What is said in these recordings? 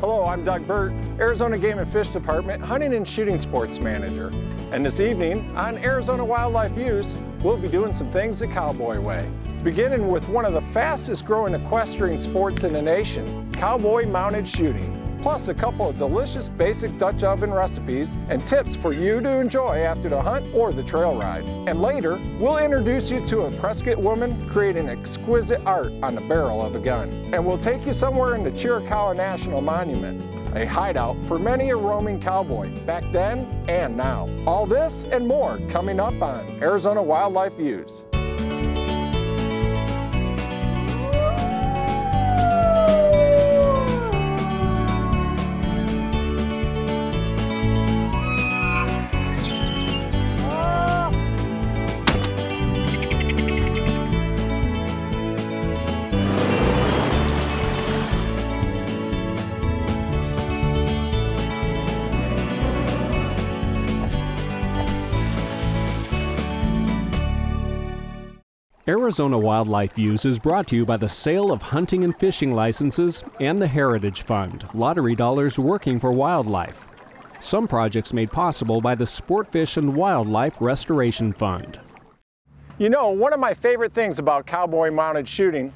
Hello, I'm Doug Burt, Arizona Game and Fish Department Hunting and Shooting Sports Manager. And this evening on Arizona Wildlife Views, we'll be doing some things the cowboy way. Beginning with one of the fastest growing equestrian sports in the nation, cowboy mounted shooting. Plus a couple of delicious basic Dutch oven recipes and tips for you to enjoy after the hunt or the trail ride. And later, we'll introduce you to a Prescott woman creating exquisite art on the barrel of a gun. And we'll take you somewhere in the Chiricahua National Monument, a hideout for many a roaming cowboy back then and now. All this and more coming up on Arizona Wildlife Views. Arizona Wildlife Views is brought to you by the sale of hunting and fishing licenses and the Heritage Fund, lottery dollars working for wildlife. Some projects made possible by the Sport Fish and Wildlife Restoration Fund. You know, one of my favorite things about cowboy mounted shooting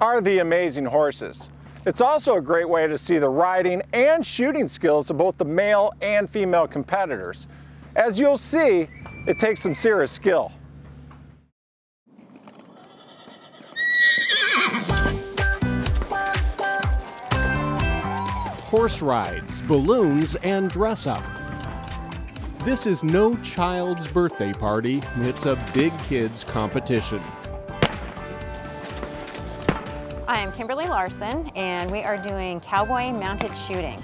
are the amazing horses. It's also a great way to see the riding and shooting skills of both the male and female competitors. As you'll see, it takes some serious skill. Horse rides, balloons, and dress up. This is no child's birthday party, it's a big kids competition. I am Kimberly Larson, and we are doing cowboy mounted shooting.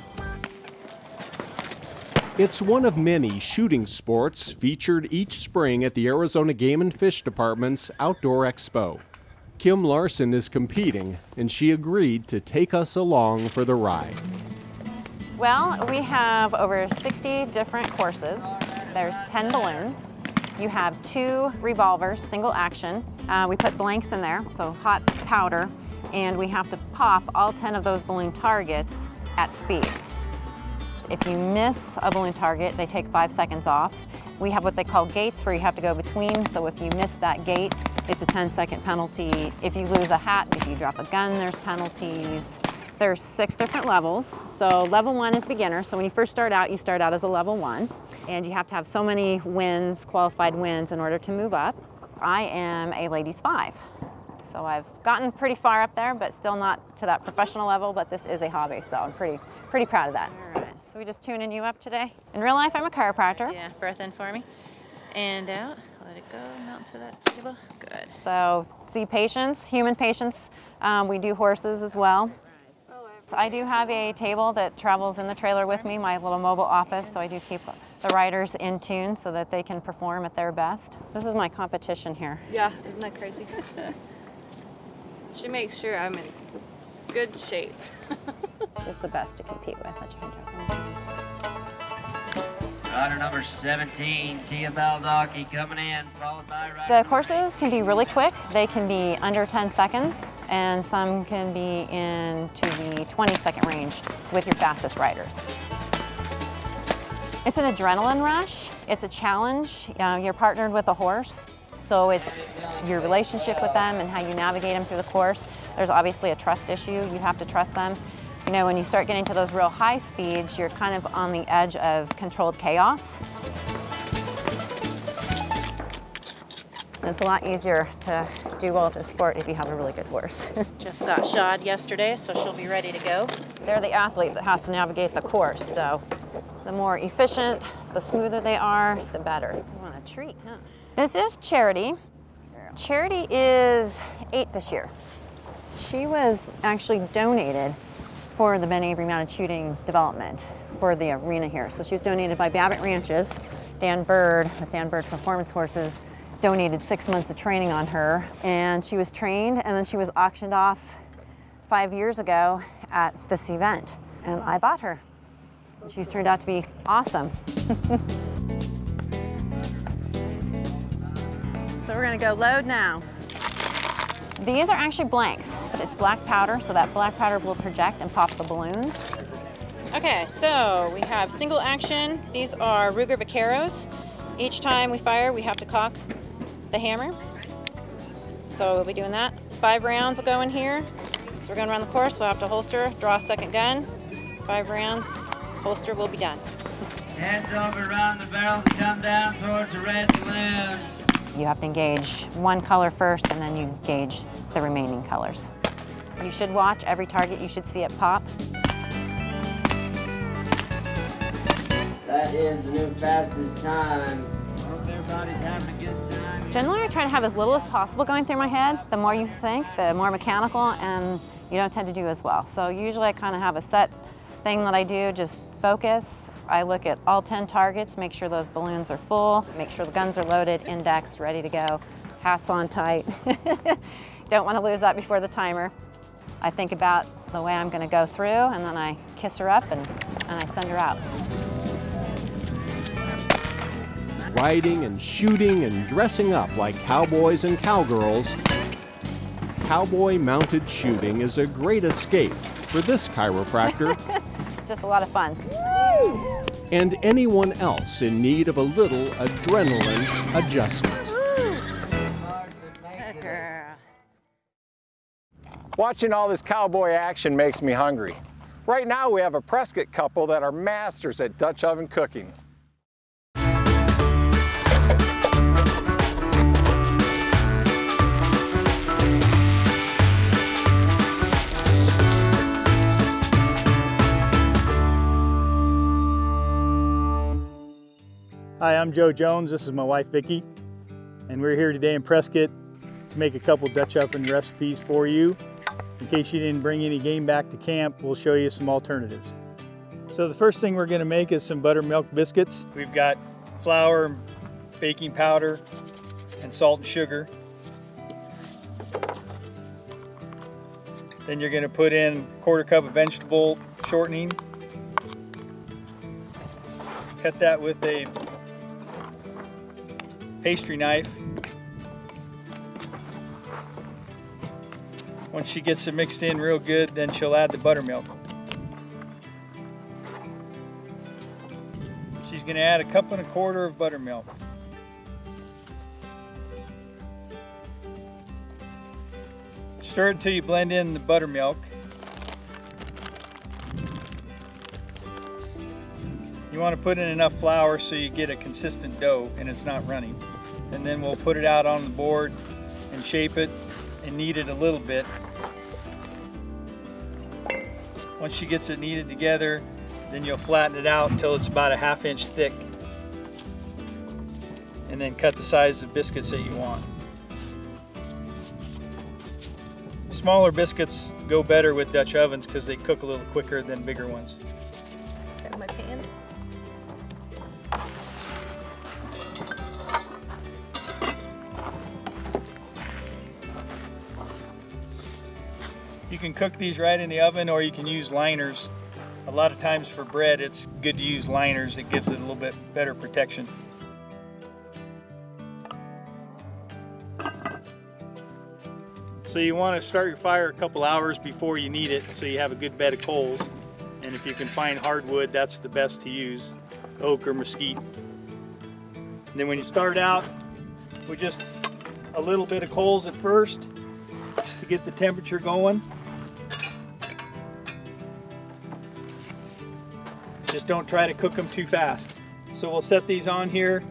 It's one of many shooting sports featured each spring at the Arizona Game and Fish Department's Outdoor Expo. Kim Larson is competing, and she agreed to take us along for the ride. Well, we have over 60 different courses. There's 10 balloons. You have 2 revolvers, single action. We put blanks in there, so hot powder, and we have to pop all 10 of those balloon targets at speed. If you miss a balloon target, they take 5 seconds off. We have what they call gates where you have to go between, so if you miss that gate, it's a 10-second penalty. If you lose a hat, if you drop a gun, there's penalties. There's 6 different levels. So level 1 is beginner. So when you first start out, you start out as a level 1, and you have to have so many wins, qualified wins, in order to move up. I am a ladies 5. So I've gotten pretty far up there, but still not to that professional level, but this is a hobby, so I'm pretty proud of that. All right, so we just tuning you up today. In real life, I'm a chiropractor. Yeah, breath in for me, and out. Let it go, mount to that table, good. So see patients, human patients. We do horses as well. I do have a table that travels in the trailer with me, my little mobile office, so I do keep the riders in tune so that they can perform at their best. This is my competition here. Yeah, isn't that crazy? She makes sure I'm in good shape. It's the best to compete with. Rider number 17, Tia Baldacci coming in, followed by rider The courses can be really quick. They can be under 10 seconds, and some can be into the 20-second range with your fastest riders. It's an adrenaline rush. It's a challenge. You're partnered with a horse, so it's your relationship with them and how you navigate them through the course. There's obviously a trust issue. You have to trust them. You know, when you start getting to those real high speeds, you're kind of on the edge of controlled chaos. It's a lot easier to do well at this sport if you have a really good horse. Just got shod yesterday, so she'll be ready to go. They're the athlete that has to navigate the course, so the more efficient, the smoother they are, the better. You want a treat, huh? This is Charity. Charity is 8 this year. She was actually donated for the Ben Avery Mounted Shooting Development for the arena here. So she was donated by Babbitt Ranches. Dan Bird, with Dan Bird Performance Horses, donated 6 months of training on her. And she was trained, and then she was auctioned off 5 years ago at this event. And I bought her. She's turned out to be awesome. So we're gonna go load now. These are actually blanks. So it's black powder, so that black powder will project and pop the balloons. Okay, so we have single action. These are Ruger Vaqueros. Each time we fire, we have to cock the hammer. So we'll be doing that. 5 rounds will go in here. So we're going to run the course. We'll have to holster, draw a second gun. 5 rounds, holster will be done. Heads over around the barrel to come down towards the red balloons. You have to engage one color first, and then you gauge the remaining colors. You should watch every target. You should see it pop. That is the new fastest time. Hope everybody's having a good time. Generally, I try to have as little as possible going through my head. The more you think, the more mechanical, and you don't tend to do as well. So usually I kind of have a set thing that I do, just focus. I look at all 10 targets, make sure those balloons are full, make sure the guns are loaded, indexed, ready to go, hats on tight. Don't want to lose that before the timer. I think about the way I'm going to go through, and then I kiss her up and I send her out. Riding and shooting and dressing up like cowboys and cowgirls, cowboy mounted shooting is a great escape for this chiropractor. It's just a lot of fun. And anyone else in need of a little adrenaline adjustment. Watching all this cowboy action makes me hungry. Right now we have a Prescott couple that are masters at Dutch oven cooking. Hi, I'm Joe Jones. This is my wife Vicki, and we're here today in Prescott to make a couple Dutch oven recipes for you. In case you didn't bring any game back to camp, we'll show you some alternatives. So the first thing we're going to make is some buttermilk biscuits. We've got flour, baking powder, and salt and sugar. Then you're going to put in a 1/4 cup of vegetable shortening. Cut that with a pastry knife. Once she gets it mixed in real good, then she'll add the buttermilk. She's going to add 1 1/4 cups of buttermilk. Stir it until you blend in the buttermilk. You want to put in enough flour so you get a consistent dough and it's not running. And then we'll put it out on the board and shape it and knead it a little bit. Once she gets it kneaded together, then you'll flatten it out until it's about a 1/2 inch thick. And then cut the size of biscuits that you want. Smaller biscuits go better with Dutch ovens because they cook a little quicker than bigger ones. Got my pan. You can cook these right in the oven, or you can use liners. A lot of times for bread, it's good to use liners. It gives it a little bit better protection. So you want to start your fire a couple hours before you need it, so you have a good bed of coals. And if you can find hardwood, that's the best to use, oak or mesquite. And then when you start out with just a little bit of coals at first to get the temperature going. Just don't try to cook them too fast. So we'll set these on here,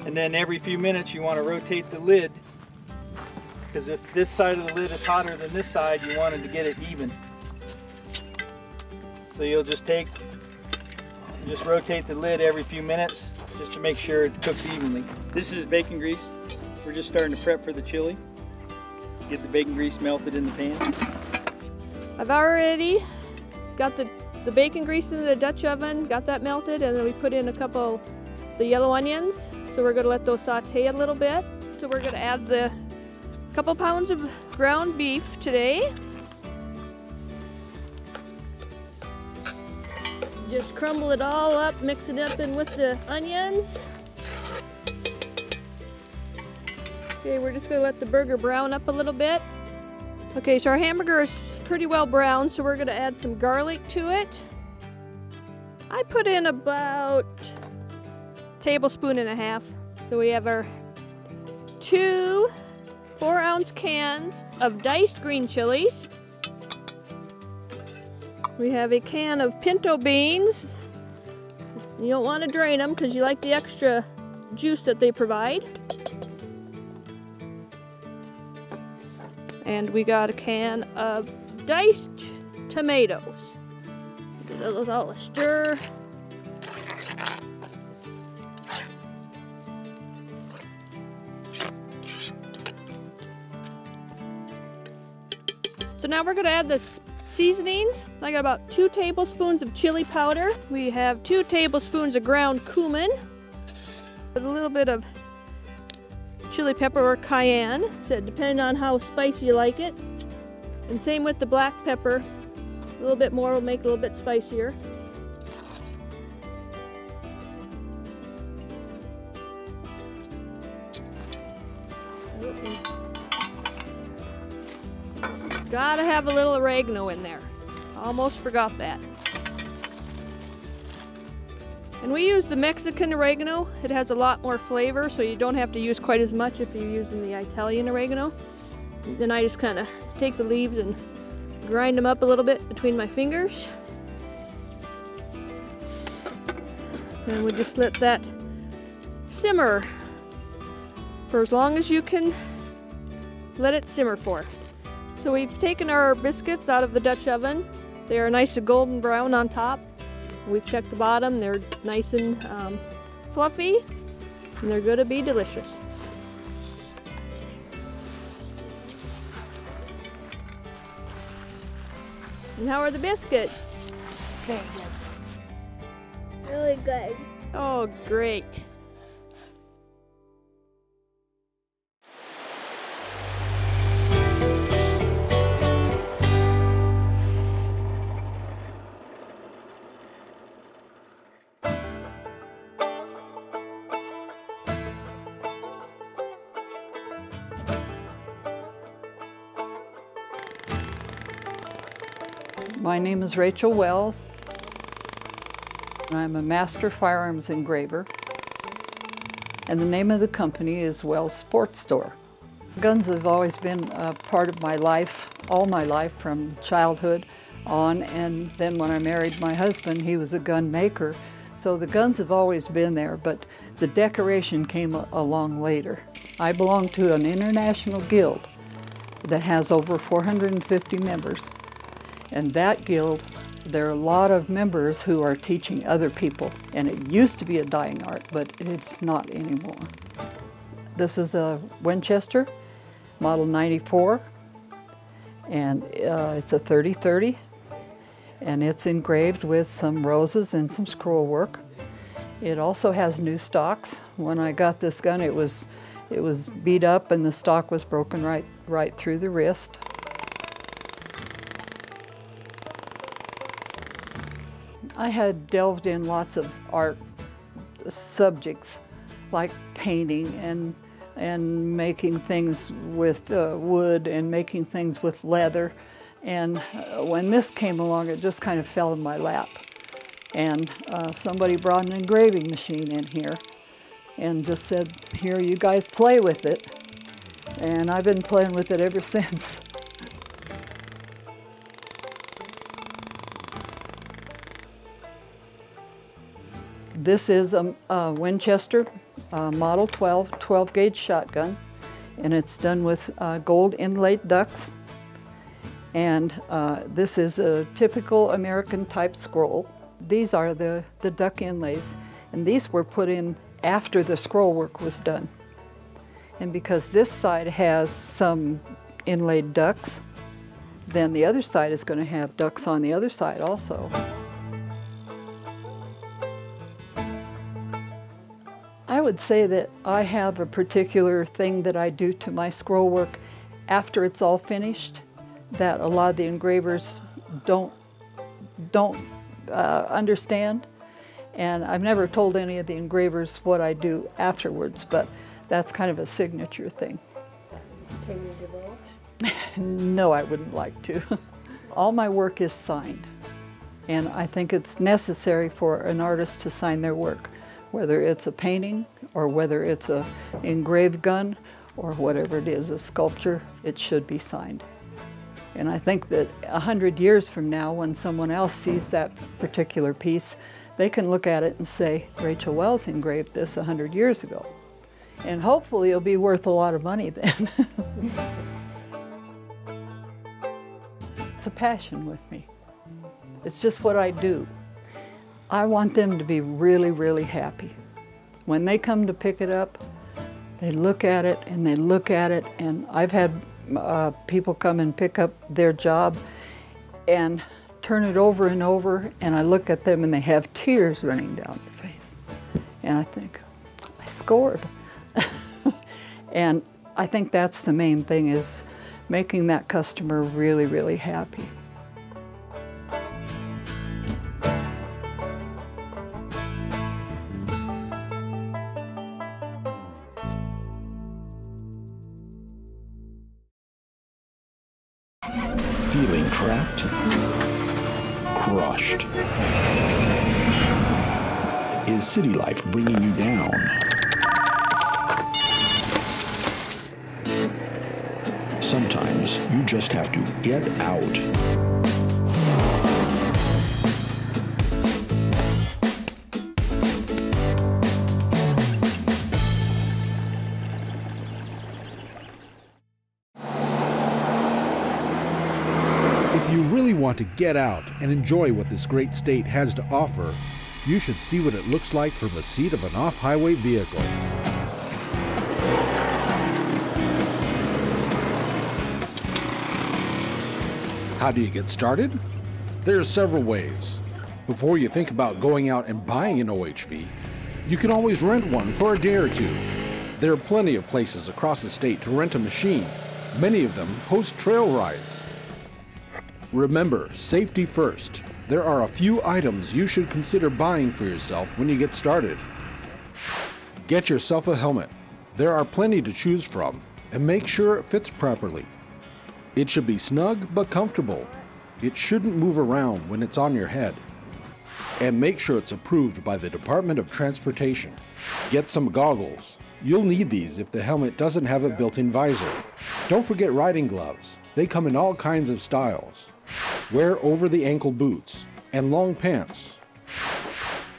and then every few minutes you want to rotate the lid, because if this side of the lid is hotter than this side, you want it to get it even. So you'll just rotate the lid every few minutes just to make sure it cooks evenly. This is bacon grease. We're just starting to prep for the chili. Get the bacon grease melted in the pan. I've already got the bacon grease in the Dutch oven, got that melted, and then we put in a couple the yellow onions. So we're going to let those saute a little bit. So we're going to add the couple pounds of ground beef today. Just crumble it all up, mix it up in with the onions. Okay, we're just going to let the burger brown up a little bit. Okay, so our hamburger is pretty well brown, so we're going to add some garlic to it. I put in about a tablespoon and a half. So we have our 2 4-ounce cans of diced green chilies. We have a can of pinto beans. You don't want to drain them because you like the extra juice that they provide. And we got a can of diced tomatoes. Give those all a stir. So now we're going to add the seasonings. I got about 2 tablespoons of chili powder. We have 2 tablespoons of ground cumin. With a little bit of chili pepper or cayenne, so depending on how spicy you like it. And same with the black pepper. A little bit more will make it a little bit spicier. Gotta have a little oregano in there. Almost forgot that. And we use the Mexican oregano. It has a lot more flavor, so you don't have to use quite as much if you're using the Italian oregano. Then I just kind of take the leaves and grind them up a little bit between my fingers. And we just let that simmer for as long as you can let it simmer for. So we've taken our biscuits out of the Dutch oven. They are nice and golden brown on top. We've checked the bottom. They're nice and fluffy, and they're going to be delicious. And how are the biscuits? Very good. Really good. Oh, great. My name is Rachel Wells. I'm a master firearms engraver, and the name of the company is Wells Sports Store. Guns have always been a part of my life, all my life from childhood on, and then when I married my husband, he was a gun maker, so the guns have always been there, but the decoration came along later. I belong to an international guild that has over 450 members. And that guild, there are a lot of members who are teaching other people. And it used to be a dying art, but it's not anymore. This is a Winchester, model 94. And it's a 30-30. And it's engraved with some roses and some scroll work. It also has new stocks. When I got this gun, it was beat up and the stock was broken right through the wrist. I had delved in lots of art subjects like painting and making things with wood and making things with leather. And when this came along, it just kind of fell in my lap. And somebody brought an engraving machine in here and just said, "Here, you guys play with it." And I've been playing with it ever since. This is a Winchester Model 12 gauge shotgun, and it's done with gold inlaid ducks. And this is a typical American type scroll. These are the duck inlays, and these were put in after the scroll work was done. And because this side has some inlaid ducks, then the other side is going to have ducks on the other side also. I would say that I have a particular thing that I do to my scroll work after it's all finished that a lot of the engravers don't understand. And I've never told any of the engravers what I do afterwards, but that's kind of a signature thing. Can you divulge? No, I wouldn't like to. All my work is signed. And I think it's necessary for an artist to sign their work, whether it's a painting or whether it's an engraved gun or whatever it is, a sculpture, it should be signed. And I think that 100 years from now, when someone else sees that particular piece, they can look at it and say, Rachel Wells engraved this 100 years ago. And hopefully it'll be worth a lot of money then. It's a passion with me. It's just what I do. I want them to be really, really happy. When they come to pick it up, they look at it and they look at it, and I've had people come and pick up their job and turn it over and over, and I look at them and they have tears running down their face. And I think, I scored. And I think that's the main thing, is making that customer really, really happy. Feeling trapped? Crushed? Is city life bringing you down? Sometimes you just have to get out. If you really want to get out and enjoy what this great state has to offer, you should see what it looks like from the seat of an off-highway vehicle. How do you get started? There are several ways. Before you think about going out and buying an OHV, you can always rent one for a day or two. There are plenty of places across the state to rent a machine. Many of them host trail rides. Remember, safety first. There are a few items you should consider buying for yourself when you get started. Get yourself a helmet. There are plenty to choose from, and make sure it fits properly. It should be snug but comfortable. It shouldn't move around when it's on your head. And make sure it's approved by the Department of Transportation. Get some goggles. You'll need these if the helmet doesn't have a built-in visor. Don't forget riding gloves. They come in all kinds of styles. Wear over-the-ankle boots and long pants.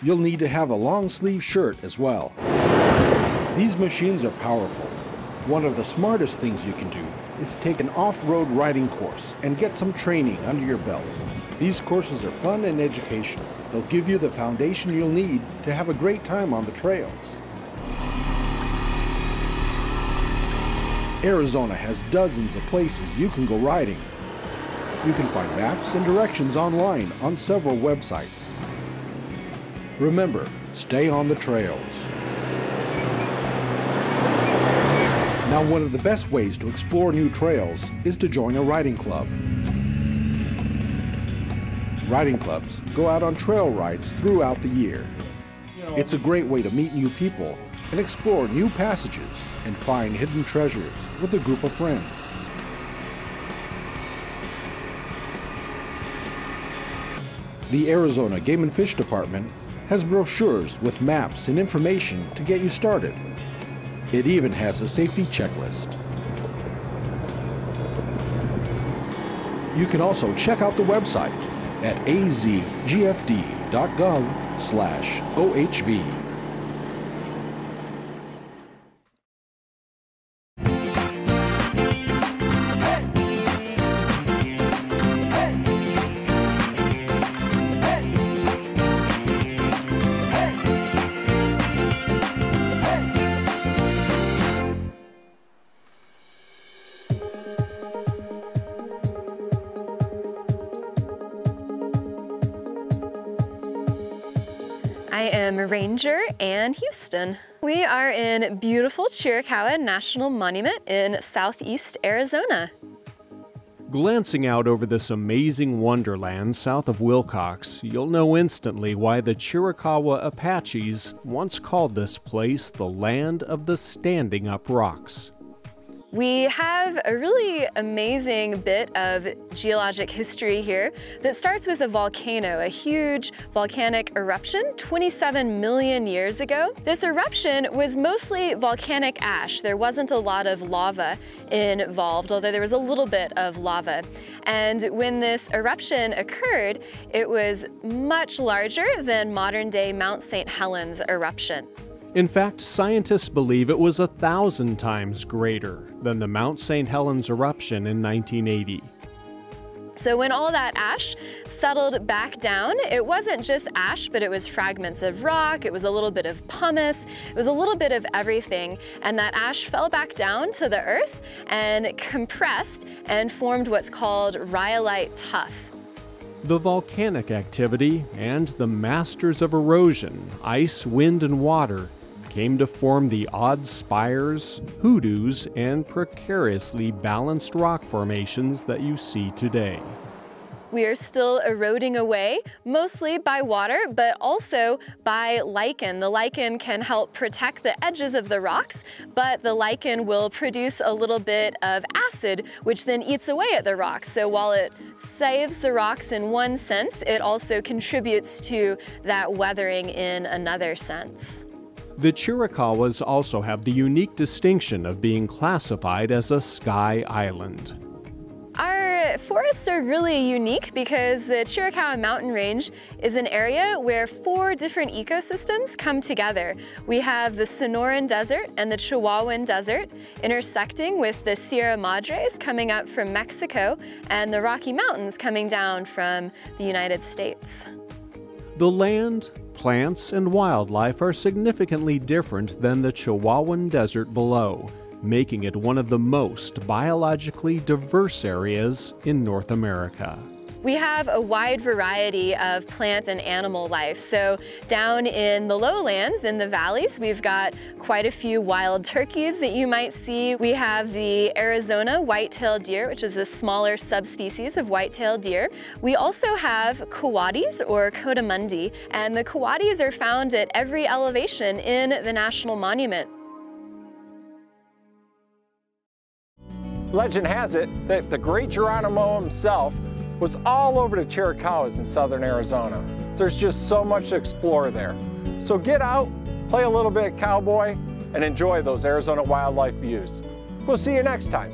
You'll need to have a long-sleeve shirt as well. These machines are powerful. One of the smartest things you can do is take an off-road riding course and get some training under your belt. These courses are fun and educational. They'll give you the foundation you'll need to have a great time on the trails. Arizona has dozens of places you can go riding. You can find maps and directions online on several websites. Remember, stay on the trails. Now, one of the best ways to explore new trails is to join a riding club. Riding clubs go out on trail rides throughout the year. It's a great way to meet new people and explore new passages and find hidden treasures with a group of friends. The Arizona Game and Fish Department has brochures with maps and information to get you started. It even has a safety checklist. You can also check out the website at azgfd.gov/OHV. I am Ranger Ann Houston. We are in beautiful Chiricahua National Monument in southeast Arizona. Glancing out over this amazing wonderland south of Wilcox, you'll know instantly why the Chiricahua Apaches once called this place the land of the standing up rocks. We have a really amazing bit of geologic history here that starts with a volcano, a huge volcanic eruption 27 million years ago. This eruption was mostly volcanic ash. There wasn't a lot of lava involved, although there was a little bit of lava. And when this eruption occurred, it was much larger than modern-day Mount St. Helens eruption. In fact, scientists believe it was 1,000 times greater than the Mount St. Helens eruption in 1980. So when all that ash settled back down, it wasn't just ash, but it was fragments of rock, it was a little bit of pumice, it was a little bit of everything, and that ash fell back down to the earth and compressed and formed what's called rhyolite tuff. The volcanic activity and the masters of erosion, ice, wind, and water, came to form the odd spires, hoodoos, and precariously balanced rock formations that you see today. We are still eroding away, mostly by water, but also by lichen. The lichen can help protect the edges of the rocks, but the lichen will produce a little bit of acid, which then eats away at the rocks. So while it saves the rocks in one sense, it also contributes to that weathering in another sense. The Chiricahuas also have the unique distinction of being classified as a sky island. Our forests are really unique because the Chiricahua Mountain Range is an area where 4 different ecosystems come together. We have the Sonoran Desert and the Chihuahuan Desert intersecting with the Sierra Madres coming up from Mexico and the Rocky Mountains coming down from the United States. The land, plants, and wildlife are significantly different than the Chihuahuan Desert below, making it one of the most biologically diverse areas in North America. We have a wide variety of plant and animal life. So down in the lowlands, in the valleys, we've got quite a few wild turkeys that you might see. We have the Arizona white-tailed deer, which is a smaller subspecies of white-tailed deer. We also have coatis or coatimundi, and the coatis are found at every elevation in the National Monument. Legend has it that the great Geronimo himself was all over the Chiricahuas in southern Arizona. There's just so much to explore there. So get out, play a little bit of cowboy, and enjoy those Arizona wildlife views. We'll see you next time.